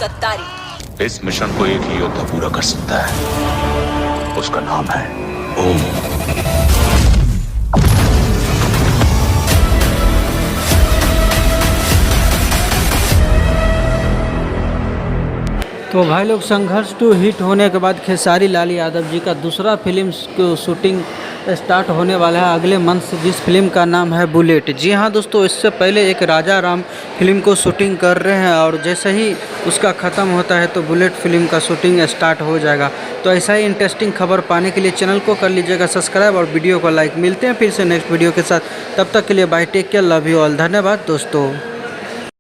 गद्दारी। इस मिशन को एक ही योद्धा पूरा कर सकता है, उसका नाम है ओम। तो भाई लोग, संघर्ष 2 हिट होने के बाद खेसारी लाल यादव जी का दूसरा फिल्म की शूटिंग स्टार्ट होने वाला है अगले मंथ से, जिस फिल्म का नाम है बुलेट। जी हाँ दोस्तों, इससे पहले एक राजा राम फिल्म को शूटिंग कर रहे हैं और जैसे ही उसका ख़त्म होता है तो बुलेट फिल्म का शूटिंग स्टार्ट हो जाएगा। तो ऐसा ही इंटरेस्टिंग खबर पाने के लिए चैनल को कर लीजिएगा सब्सक्राइब और वीडियो को लाइक। मिलते हैं फिर से नेक्स्ट वीडियो के साथ, तब तक के लिए bye, take care, love you all, धन्यवाद दोस्तों।